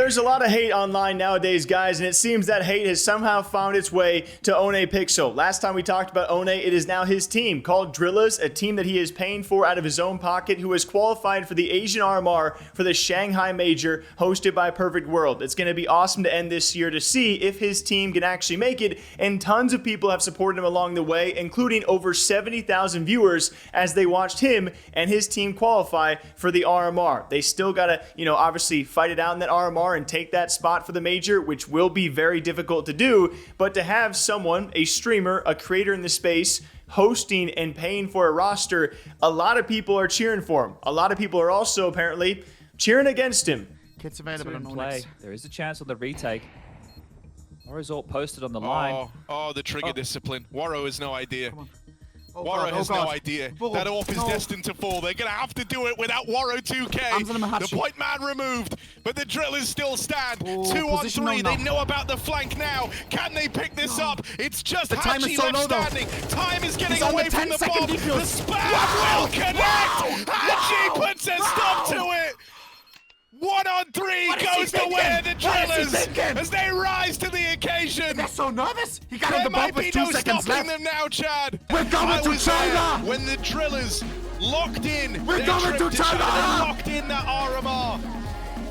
There's a lot of hate online nowadays, guys, and it seems that hate has somehow found its way to OhnePixel. Last time we talked about Ohne, it is now his team called Drillas, a team that he is paying for out of his own pocket, who has qualified for the Asian RMR for the Shanghai Major hosted by Perfect World. It's going to be awesome to end this year to see if his team can actually make it, and tons of people have supported him along the way, including over 70,000 viewers as they watched him and his team qualify for the RMR. They still got to, obviously fight it out in that RMR and take that spot for the major, which will be very difficult to do, but to have someone, a streamer, a creator in the space, hosting and paying for a roster, a lot of people are cheering for him. A lot of people are also apparently cheering against him. Kits available on play. There is a chance on the retake. Warro's posted on the line. Oh, the trigger discipline. Warro has no idea. Oh, Warro has no God. idea. Oh, that AWP is no. destined to fall. They're going to have to do it without Warro 2K. The point man removed, but the drillers still stand. 2 on 3. They know about the flank now. Can they pick this up? It's just Hachi left standing. Time is getting away from the bomb. The spam will connect. Hachi puts a stop to it. 1 on 3 goes the way of the drillers as they rise to the occasion. They're so nervous. He got on the bomb with 2 seconds left. Them now, Chad. We're going to China. When the drillers locked in, we're going to China. Locked in that RMR.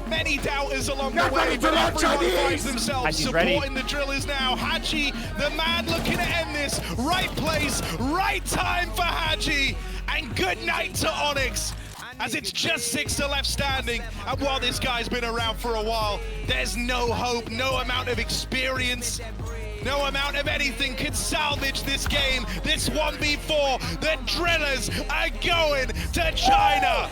Many doubters along the way, but everyone finds themselves supporting the drillers now. Haji, the man looking to end this. Right place, right time for Haji. And good night to Onyx, as it's just 6 left standing. And while this guy's been around for a while, there's no hope, no amount of experience, no amount of anything could salvage this game. This 1v4, the drillers are going to China.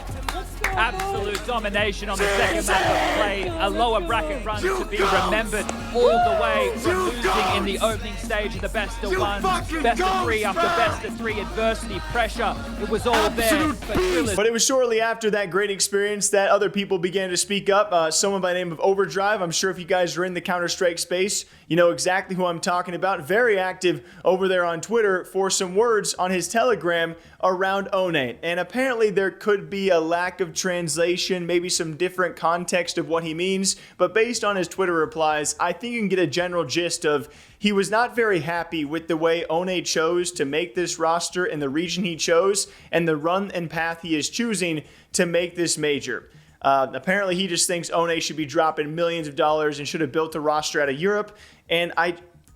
Absolute domination on the second map of play. A lower bracket run to be remembered all the way from losing in the opening stage of the best of 1, best of 3 after best of 3 adversity, pressure. It was all there for drillers. But it was shortly after that great experience that other people began to speak up. Someone by the name of Overdrive. I'm sure if you guys are in the Counter-Strike space, you know exactly who I'm talking about. Very active over there on Twitter for some words on his Telegram around Ohne. And apparently there could be a lack of translation, maybe some different context of what he means. But based on his Twitter replies, I think you can get a general gist of he was not very happy with the way Ohne chose to make this roster and the region he chose and the run and path he is choosing to make this major. Apparently he just thinks Ohne should be dropping millions of dollars and should have built a roster out of Europe. And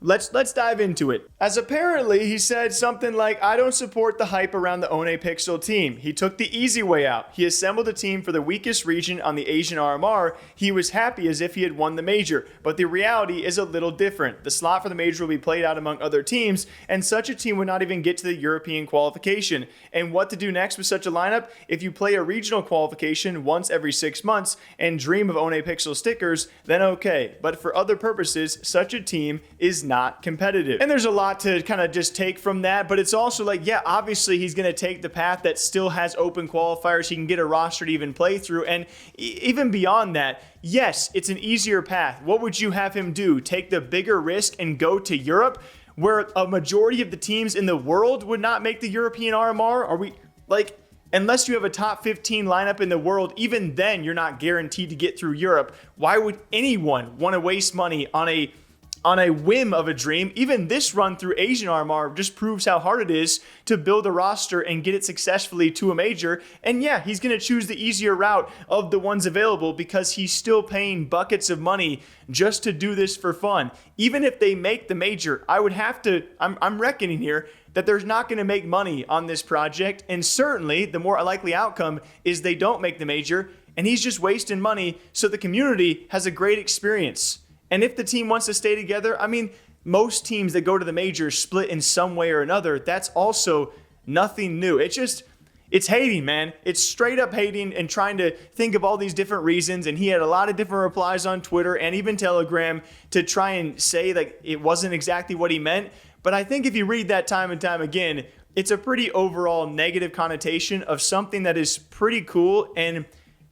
let's dive into it. As apparently he said something like, I don't support the hype around the OhnePixel team. He took the easy way out. He assembled a team for the weakest region on the Asian RMR. He was happy as if he had won the major, but the reality is a little different. The slot for the major will be played out among other teams, and such a team would not even get to the European qualification. And what to do next with such a lineup? If you play a regional qualification once every 6 months and dream of OhnePixel stickers, then okay. But for other purposes, such a team is not competitive. And there's a lot to kind of just take from that, but it's also like, yeah, obviously he's going to take the path that still has open qualifiers. He can get a roster to even play through. And even beyond that, yes, it's an easier path. What would you have him do? Take the bigger risk and go to Europe, where a majority of the teams in the world would not make the European RMR? Are we like, unless you have a top 15 lineup in the world, even then you're not guaranteed to get through Europe. Why would anyone want to waste money on a whim of a dream? Even this run through Asian RMR just proves how hard it is to build a roster and get it successfully to a major. And yeah, he's going to choose the easier route of the ones available because he's still paying buckets of money just to do this for fun. Even if they make the major, I would have to, I'm reckoning here that they're not going to make money on this project. And certainly the more likely outcome is they don't make the major and he's just wasting money so the community has a great experience. And if the team wants to stay together, I mean, most teams that go to the majors split in some way or another. That's also nothing new. It's hating, man. It's straight up hating and trying to think of all these different reasons. And he had a lot of different replies on Twitter and even Telegram to try and say like it wasn't exactly what he meant. But I think if you read that time and time again, it's a pretty overall negative connotation of something that is pretty cool. And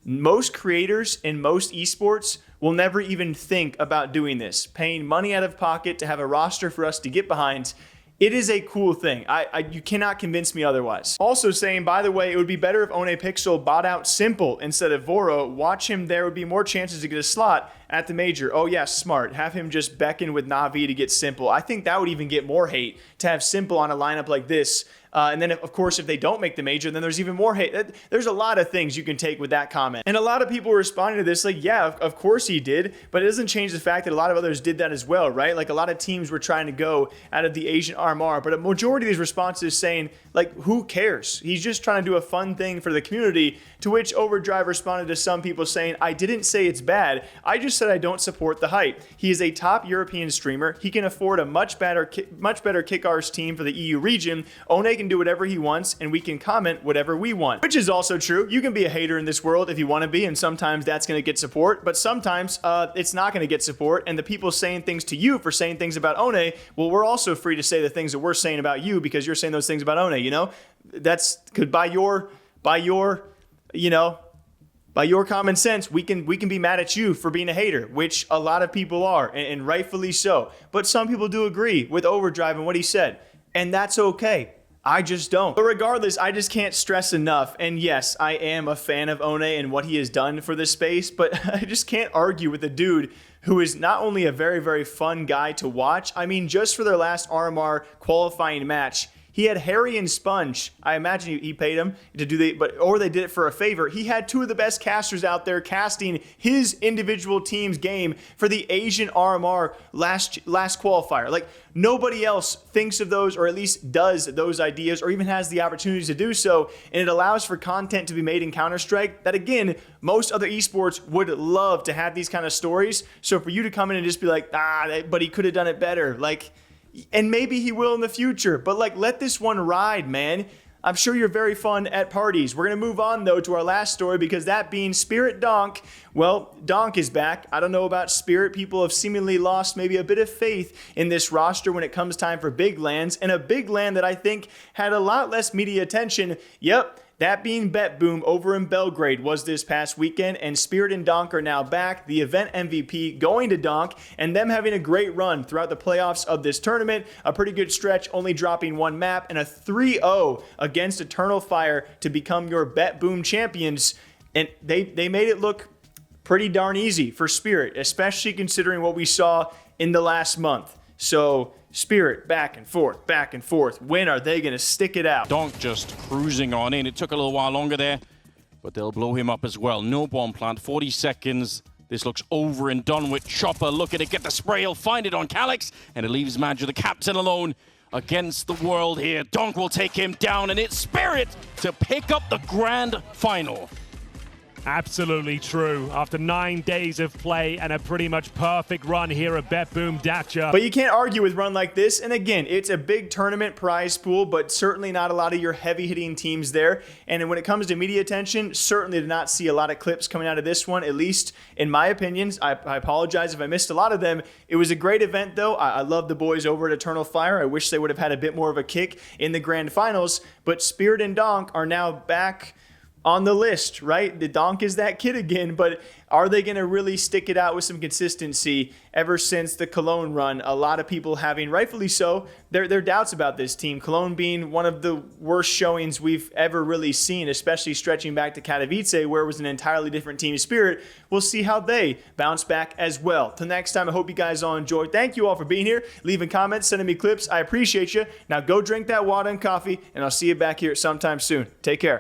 most creators in most esports will never even think about doing this, paying money out of pocket to have a roster for us to get behind. It is a cool thing. You cannot convince me otherwise. Also saying, by the way, it would be better if OhnePixel bought out Simple instead of Voro. Watch him, there would be more chances to get a slot at the major. Oh yeah, smart. Have him just beckon with Na'Vi to get Simple. I think that would even get more hate to have Simple on a lineup like this. And then, of course, if they don't make the major, then there's even more hate. There's a lot of things you can take with that comment. And a lot of people responding to this like, yeah, of course he did, but it doesn't change the fact that a lot of others did that as well, right? Like a lot of teams were trying to go out of the Asian RMR, but a majority of these responses saying, like, who cares? He's just trying to do a fun thing for the community, to which Overdrive responded to some people saying, I didn't say it's bad. I just said I don't support the hype. He is a top European streamer. He can afford a much better kick arse team for the EU region. Ohne can do whatever he wants, and we can comment whatever we want, which is also true. You can be a hater in this world if you want to be, and sometimes that's going to get support, but sometimes it's not going to get support, and the people saying things to you for saying things about Ohne, well, we're also free to say the things that we're saying about you because you're saying those things about Ohne, you know? That's good. By your common sense, we can be mad at you for being a hater, which a lot of people are, and rightfully so. But some people do agree with Overdrive and what he said, and that's okay. I just don't. But regardless, I just can't stress enough. And yes, I am a fan of Ohne and what he has done for this space, but I just can't argue with a dude who is not only a very, very fun guy to watch. I mean, just for their last RMR qualifying match, he had Harry and Sponge. I imagine he paid him to do or they did it for a favor. He had two of the best casters out there casting his individual team's game for the Asian RMR last qualifier. Like, nobody else thinks of those, or at least does those ideas, or even has the opportunities to do so. And it allows for content to be made in Counter-Strike that, again, most other esports would love to have these kind of stories. So for you to come in and just be like, but he could have done it better. Like, and maybe he will in the future, but like, let this one ride, man. I'm sure you're very fun at parties. We're going to move on, though, to our last story, because that being Spirit Donk. Well, Donk is back. I don't know about Spirit. People have seemingly lost maybe a bit of faith in this roster when it comes time for big lands, and a big land that I think had a lot less media attention. Yep. That being BetBoom over in Belgrade was this past weekend, and Spirit and Donk are now back. The event MVP going to Donk, and them having a great run throughout the playoffs of this tournament. A pretty good stretch, only dropping one map, and a 3-0 against Eternal Fire to become your BetBoom champions. And they made it look pretty darn easy for Spirit, especially considering what we saw in the last month. So Spirit back and forth, back and forth. When are they going to stick it out? Donk just cruising on in. It took a little while longer there, but they'll blow him up as well. No bomb plant, 40 seconds. This looks over and done with. Chopper looking to get the spray. He'll find it on Calyx, and it leaves Madger, the captain, alone against the world here. Donk will take him down, and it's Spirit to pick up the grand final. Absolutely true. After 9 days of play and a pretty much perfect run here at BetBoom Dacha. But you can't argue with a run like this. And again, it's a big tournament prize pool, but certainly not a lot of your heavy-hitting teams there. And when it comes to media attention, certainly did not see a lot of clips coming out of this one, at least in my opinions. I apologize if I missed a lot of them. It was a great event, though. I love the boys over at Eternal Fire. I wish they would have had a bit more of a kick in the grand finals. But Spirit and Donk are now back on the list, right? The Donk is that kid again, but are they going to really stick it out with some consistency? Ever since the Cologne run, a lot of people having, rightfully so, their doubts about this team. Cologne being one of the worst showings we've ever really seen, especially stretching back to Katowice, where it was an entirely different team of Spirit. We'll see how they bounce back as well. Till next time, I hope you guys all enjoyed. Thank you all for being here, leaving comments, sending me clips. I appreciate you. Now go drink that water and coffee, and I'll see you back here sometime soon. Take care.